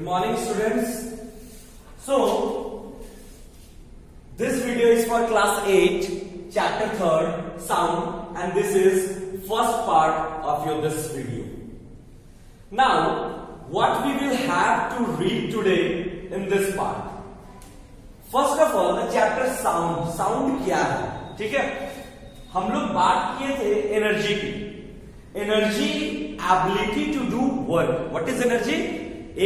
morning, students. So, this video is for class 8, chapter 3rd, sound, and this is first part of this video. Now, what we will have to read today in this part. First of all, the chapter sound. Sound क्या है? ठीक है? हम लोग बात किए थे energy की. Energy ability to do work. What is energy?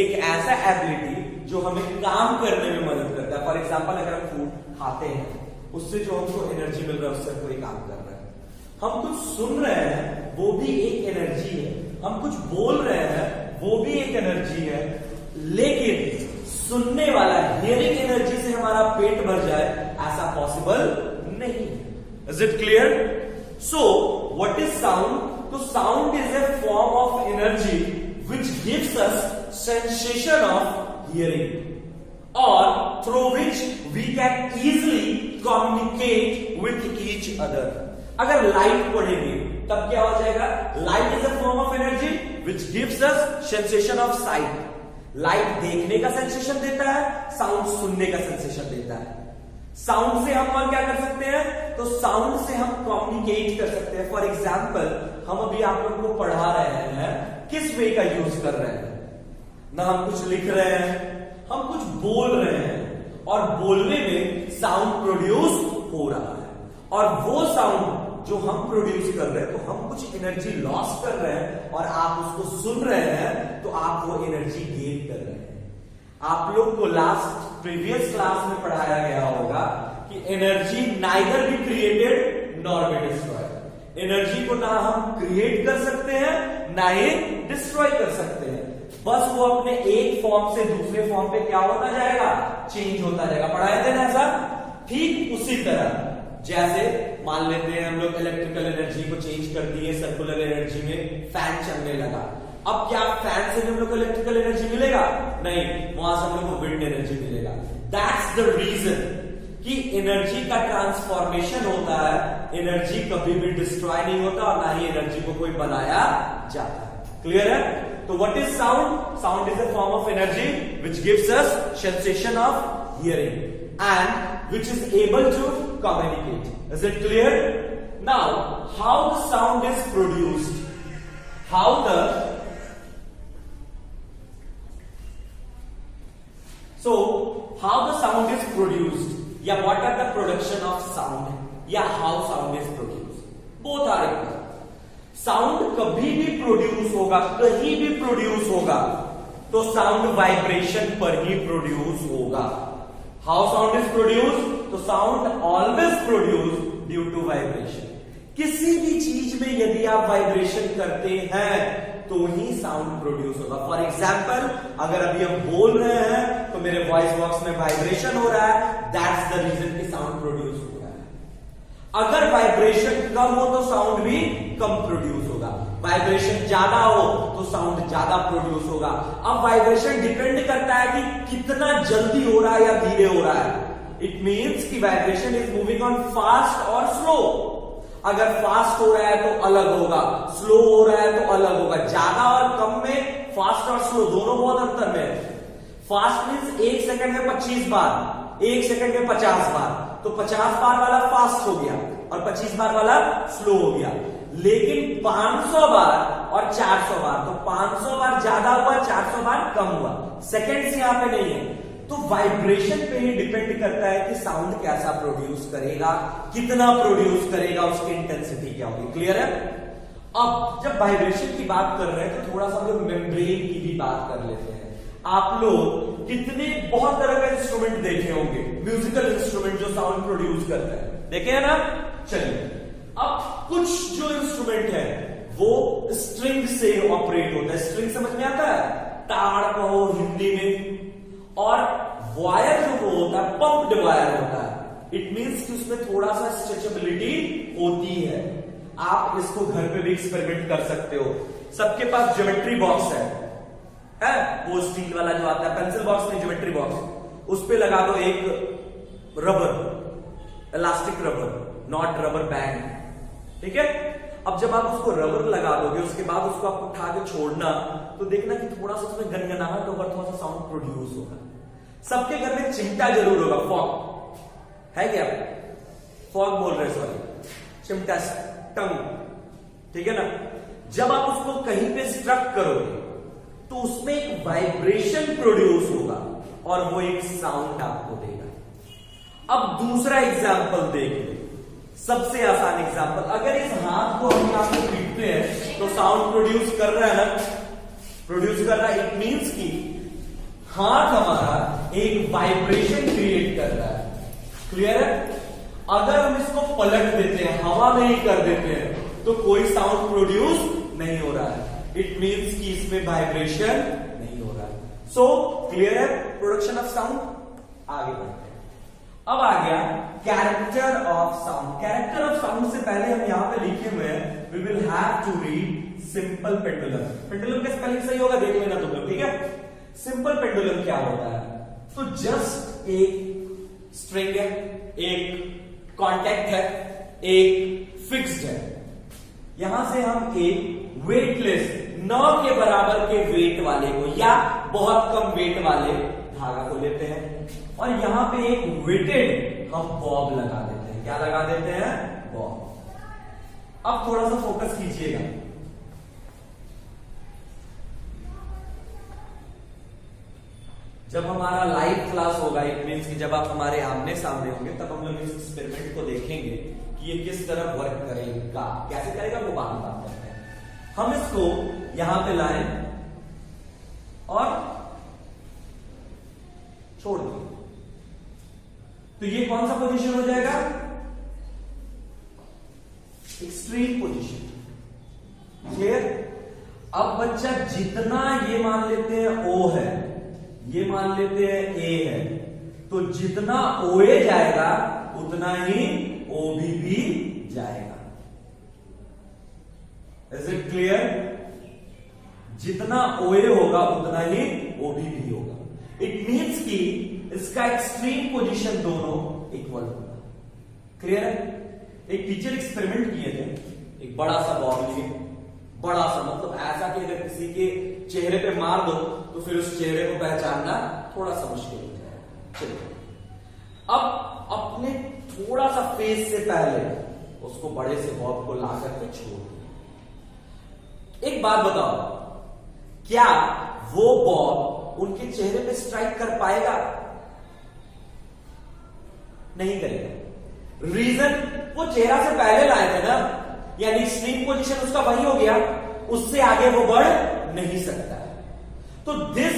एक ऐसा एबिलिटी जो हमें काम करने में मदद करता है. फॉर एग्जाम्पल, अगर हम फूड खाते हैं, उससे जो हमको एनर्जी मिल रहा है, उससे कोई काम कर रहा है. हम कुछ सुन रहे हैं, वो भी एक एनर्जी है. हम कुछ बोल रहे हैं, वो भी एक एनर्जी है. लेकिन सुनने वाला हियरिंग एनर्जी से हमारा पेट भर जाए, ऐसा पॉसिबल नहीं है. Is it clear? So what is sound? तो sound is a form of energy which gives us sensation of hearing, or through which we can easily communicate with each other. अगर light पढ़ेंगे तब क्या हो जाएगा? Light is a form of energy which gives us sensation of sight. Light देखने का sensation देता है, साउंड सुनने का सेंसेशन देता है. साउंड से हम और क्या कर सकते हैं? तो साउंड से हम कम्युनिकेट कर सकते हैं. फॉर एग्जाम्पल, हम अभी आप लोगों को पढ़ा रहे हैं, किस वे का यूज कर रहे हैं? ना हम कुछ लिख रहे हैं, हम कुछ बोल रहे हैं, और बोलने में साउंड प्रोड्यूस हो रहा है. और वो साउंड जो हम प्रोड्यूस कर रहे हैं, तो हम कुछ एनर्जी लॉस कर रहे हैं, और आप उसको सुन रहे हैं, तो आप वो एनर्जी गेन कर रहे हैं. आप लोग को लास्ट प्रीवियस क्लास में पढ़ाया गया होगा कि energy neither be created nor be destroyed. Energy को ना हम क्रिएट कर सकते हैं, ना ही डिस्ट्रॉय कर सकते हैं. बस वो अपने एक फॉर्म से दूसरे फॉर्म पे क्या होता जाएगा? चेंज होता जाएगा. पढ़ाए थे ना ऐसा? ठीक उसी तरह जैसे मान लेते हैं हम लोग इलेक्ट्रिकल एनर्जी को चेंज कर दिए सर्कुलर एनर्जी में, फैन चलने लगा. अब क्या फैन से हम लोग को इलेक्ट्रिकल एनर्जी मिलेगा? नहीं, वहां से हम लोग को विंड एनर्जी मिलेगा. दैट्स द रीजन कि एनर्जी का ट्रांसफॉर्मेशन होता है. एनर्जी कभी भी डिस्ट्रॉय नहीं होता, और ना ही एनर्जी को कोई बनाया जाता है. क्लियर है? तो what is sound? Sound is a form of energy which gives us sensation of hearing and which is able to communicate. Is it clear? Now how the sound is produced? How the So, how the sound is produced, या what are the production of sound, या how sound is produced? Both are equal. Sound कभी भी produce होगा, कहीं भी produce होगा, तो sound vibration पर ही प्रोड्यूस होगा. How sound is produced? तो sound always produce due to vibration. किसी भी चीज में यदि आप वाइब्रेशन करते हैं तो ही साउंड प्रोड्यूस होगा. फॉर एग्जाम्पल, अगर अभी हम बोल रहे हैं तो मेरे वॉइस बॉक्स में वाइब्रेशन हो रहा है, दैट्स द रीजन कि साउंड प्रोड्यूस हो रहा है. अगर वाइब्रेशन कम हो तो साउंड भी कम प्रोड्यूस होगा. वाइब्रेशन ज्यादा हो तो साउंड ज्यादा प्रोड्यूस होगा. अब वाइब्रेशन डिपेंड करता है कि कितना जल्दी हो रहा है या धीरे हो रहा है. इट मीन्स कि vibration is moving on fast और स्लो. अगर फास्ट हो रहा है तो अलग होगा, स्लो हो रहा है तो अलग होगा. ज्यादा और कम में फास्ट और स्लो दोनों बहुत अंतर में है. फास्ट मीन्स 1 सेकंड में 25 बार, 1 सेकंड में 50 बार, तो 50 बार वाला फास्ट हो गया और 25 बार वाला स्लो हो गया. लेकिन 500 बार और 400 बार, तो 500 बार ज्यादा हुआ, 400 बार कम हुआ. सेकंड्स यहां पे नहीं है. तो वाइब्रेशन पे ही डिपेंड करता है कि साउंड कैसा प्रोड्यूस करेगा, कितना प्रोड्यूस करेगा, उसकी इंटेंसिटी क्या होगी. क्लियर है? अब जब वाइब्रेशन की बात कर रहे हैं तो थोड़ा सा हम लोग मेम्ब्रेन की भी बात कर लेते हैं. आप लोग कितने बहुत तरह का इंस्ट्रूमेंट देखे होंगे, म्यूजिकल इंस्ट्रूमेंट जो साउंड प्रोड्यूस करते हैं, देखे हैं ना? चलिए, अब कुछ जो इंस्ट्रूमेंट है वो स्ट्रिंग से ऑपरेट होता है. स्ट्रिंग समझ में आता है? ताड़ कहो हिंदी में. और वायर जो होता है पंप्ड वायर होता है. इट मींस कि उसमें थोड़ा सा स्ट्रेचेबिलिटी होती है. आप इसको घर पे भी एक्सपेरिमेंट कर सकते हो. सबके पास ज्योमेट्री बॉक्स है? वो स्टील वाला जो आता है, पेंसिल बॉक्स नहीं, ज्योमेट्री बॉक्स. उस पे लगा दो एक rubber, elastic rubber, not rubber band. ठीक है? अब जब आप उसको रबर लगा दोगे उसके बाद उसको आप उठा के छोड़ना तो देखना कि थोड़ा सा उसमें गनगनाहट होगा, थोड़ा सा साउंड प्रोड्यूस होगा। सबके घर में चिमटा जरूर होगा, फॉग है क्या? फॉग बोल रहे, सॉरी, चिमटा, टंग, ठीक है ना? जब आप उसको कहीं पे स्ट्रक करोगे तो उसमें एक वाइब्रेशन प्रोड्यूस होगा और वो एक साउंड आपको देगा। अब दूसरा एग्जाम्पल देख ले, सबसे आसान एग्जाम्पल, अगर इस हाथ को हम यहां पे पीटते हैं तो साउंड प्रोड्यूस कर रहा है ना, प्रोड्यूस कर रहा है। इट मीन्स कि हाथ हमारा एक वाइब्रेशन क्रिएट कर रहा है। क्लियर है? अगर हम इसको पलट देते हैं, हवा में ही कर देते हैं तो कोई साउंड प्रोड्यूस नहीं हो रहा है। इट मीन्स कि इसमें वाइब्रेशन नहीं हो रहा है। सो क्लियर है प्रोडक्शन ऑफ साउंड। आगे बढ़ते हैं। अब आ गया character of sound. Character of sound से पहले हम यहां पे लिखे हुए हैं, we will have to read simple pendulum. Pendulum का स्पेलिंग सही होगा, देख लेना तुम लोग, ठीक है? सिंपल पेंडुलम क्या होता है? तो जस्ट एक स्ट्रिंग है, एक कॉन्टैक्ट है, एक फिक्स्ड है। यहां से हम एक वेटलेस 9 के बराबर के वेट वाले को या बहुत कम वेट वाले धागा को लेते हैं और यहां पे एक वेटेड हम बॉब लगा देते हैं। क्या लगा देते हैं? बॉब। अब थोड़ा सा फोकस कीजिएगा। जब हमारा लाइव क्लास होगा, इट मीन्स कि जब आप हमारे आमने सामने होंगे, तब हम लोग इस एक्सपेरिमेंट को देखेंगे कि ये किस तरह वर्क करेगा, कैसे करेगा, वो बाद में बात करते हैं। हम इसको यहां पे लाएं और छोड़ दें तो ये कौन सा पोजीशन हो जाएगा? Extreme position. क्लियर? अब बच्चा जितना ये मान लेते हैं O है, ये मान लेते हैं A है, तो जितना OA जाएगा उतना ही OB भी जाएगा। Is it clear? जितना OA होगा उतना ही OB भी होगा। इट मीन्स कि इसका एक्सट्रीम पोजीशन दोनों इक्वल होगा। क्लियर है? एक टीचर एक्सपेरिमेंट किए थे, एक बड़ा सा बॉल लिए, बड़ा सा मतलब ऐसा कि अगर किसी के चेहरे पे मार दो तो फिर उस चेहरे को पहचानना थोड़ा सा मुश्किल हो जाएगा। चलिए, अब अपने थोड़ा सा फेस से पहले उसको बड़े से बॉब को ला करके छोड़ दिया। एक बात बताओ, क्या वो बॉब उनके चेहरे पे स्ट्राइक कर पाएगा? नहीं करेगा। रीजन, वो चेहरा से पहले लाए थे ना, यानी एक्सट्रीम पोजीशन उसका वही हो गया, उससे आगे वो बढ़ नहीं सकता। तो this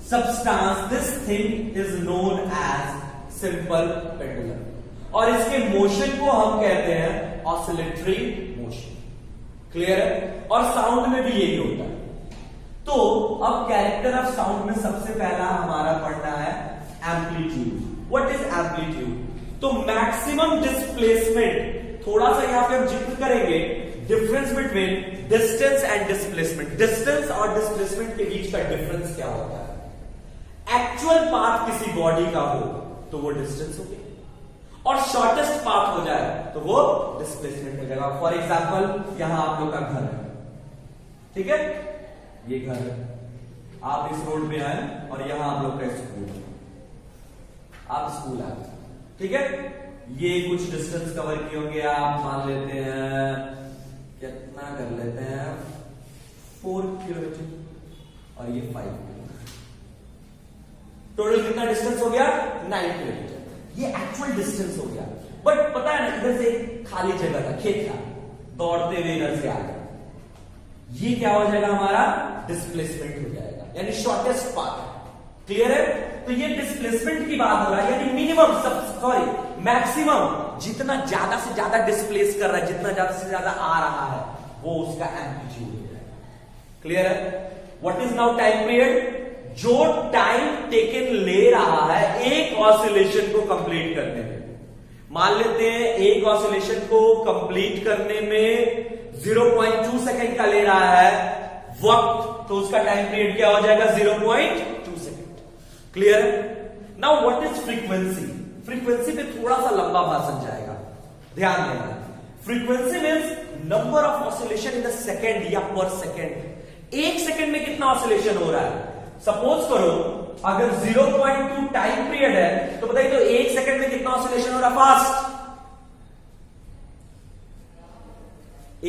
substance, this thing is known as simple pendulum और इसके मोशन को हम कहते हैं ऑसिलेटरी मोशन। क्लियर है? और साउंड में भी यही होता है। तो अब कैरेक्टर ऑफ साउंड में सबसे पहला हमारा पढ़ना है एम्पलीट्यूड। What is amplitude? तो मैक्सिमम डिस्प्लेसमेंट, थोड़ा सा यहां पे हम जिक्र करेंगे difference between distance and displacement. Distance और डिस्प्लेसमेंट के बीच का डिफरेंस क्या होता है? एक्चुअल पाथ किसी बॉडी का हो तो वो डिस्टेंस हो गया और शॉर्टेस्ट पाथ हो जाए तो वो डिस्प्लेसमेंट हो जाएगा। फॉर एग्जाम्पल, यहां आप लोग का घर है, ठीक है? ये घर है, आप इस रोड पे आए और यहां आप लोग का स्कूल है, आप स्कूल आए, ठीक है? ये कुछ डिस्टेंस कवर किए होंगे, आप मान लेते हैं, कितना कर लेते हैं, 4 किलोमीटर और ये 5 किलोमीटर। टोटल कितना डिस्टेंस हो गया? 9 किलोमीटर। ये एक्चुअल डिस्टेंस हो गया। बट पता है ना, इधर से खाली जगह था, खेत था, दौड़ते हुए इधर से आ गए, ये क्या हो जाएगा? हमारा डिस्प्लेसमेंट हो जाएगा, यानी शॉर्टेस्ट पाथ है। क्लियर है? तो ये डिस्प्लेसमेंट की बात हो रहा है, यानी मिनिमम, सॉरी मैक्सिमम, जितना ज्यादा से ज्यादा डिस्प्लेस कर रहा है, जितना ज्यादा से ज्यादा आ रहा है, वो उसका एम्पलीट्यूड हो जाएगा। क्लियर है? What is now time period? जो टाइम टेकन ले रहा है एक ऑसिलेशन को कंप्लीट करने में, मान लेते हैं एक ऑसिलेशन को कंप्लीट करने में 0.2 सेकेंड का ले रहा है वक्त, तो उसका टाइम पीरियड क्या हो जाएगा? 0.2 second. Clear? Now what is frequency? Frequency पे थोड़ा सा लंबा भाषण जाएगा, ध्यान देना। Frequency means number of oscillation in the second या पर सेकेंड। एक सेकेंड में कितना ऑसिलेशन हो रहा है। सपोज करो अगर 0.2 टाइम पीरियड है तो बताइए तो एक सेकेंड में कितना ऑसिलेशन हो रहा है फास्ट।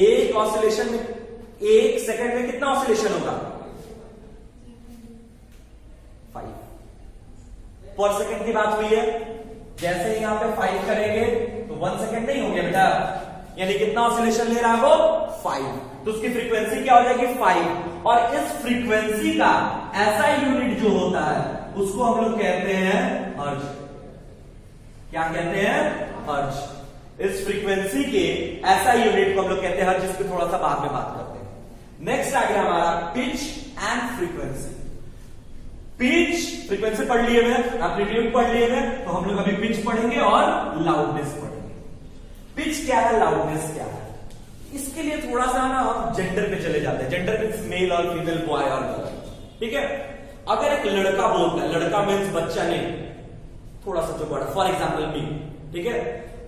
एक ऑसिलेशन में एक सेकेंड में कितना ऑसिलेशन होगा 5 पर सेकेंड की बात हुई है। जैसे ही यहां पे 5 करेंगे तो 1 सेकेंड नहीं हो गया बेटा, यानी कितना ऑसिलेशन ले रहा है वो 5, तो उसकी फ्रीक्वेंसी क्या हो जाएगी 5। और इस फ्रीक्वेंसी का ऐसा यूनिट जो होता है उसको हम लोग कहते हैं हर्ट्ज। क्या कहते हैं हर्ट्ज। इस फ्रीक्वेंसी के ऐसा यूनिट को हम लोग कहते हैं हर्ट्ज, जिसको थोड़ा सा बाद में बात करते हैं। नेक्स्ट आ गया हमारा pitch and frequency. Pitch frequency पढ़ लिए हैं, एम्पलीट्यूड पढ़ लिए हैं, तो हम लोग अभी पिच पढ़ेंगे और लाउडनेस पढ़ेंगे। पिच क्या है, लाउडनेस क्या है, इसके लिए थोड़ा सा ना हम जेंडर पे चले जाते हैं। जेंडर मीन्स मेल और फीमेल, बॉय और गर्ल, ठीक है। अगर एक लड़का बोलता है, लड़का मीन्स बच्चा नहीं, थोड़ा सा जो बड़ा, फॉर एग्जाम्पल मी, ठीक है,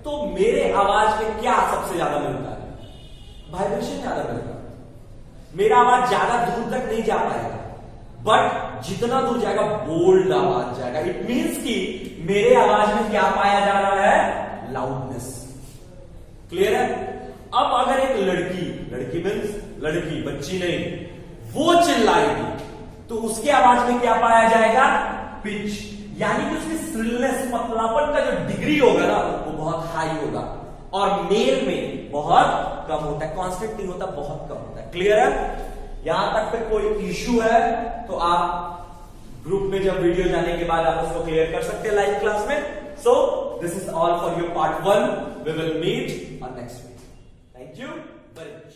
तो मेरे आवाज में क्या सबसे ज्यादा मिलता है, वाइब्रेशन ज्यादा मिलता है। मेरा आवाज ज्यादा दूर तक नहीं जा पाएगा, बट जितना दूर जाएगा बोल्ड आवाज जाएगा। इट मीन्स कि मेरे आवाज में क्या पाया जा रहा है, लाउडनेस। क्लियर है। अब अगर एक लड़की, लड़की मीन्स लड़की, बच्ची नहीं, वो चिल्लाएगी तो उसके आवाज में क्या पाया जाएगा, पिच, यानी कि उसकी श्रिलनेस, पतलापन का जो डिग्री होगा ना वो बहुत हाई होगा। और मेल में बहुत कम होता है, कांस्टेंट नहीं होता, बहुत कम होता है। क्लियर है। यहां तक पे कोई इश्यू है तो आप ग्रुप में जब वीडियो जाने के बाद आप उसको क्लियर कर सकते हैं लाइव क्लास में। So this is all for your part 1। We will meet on next week. Thank you very much.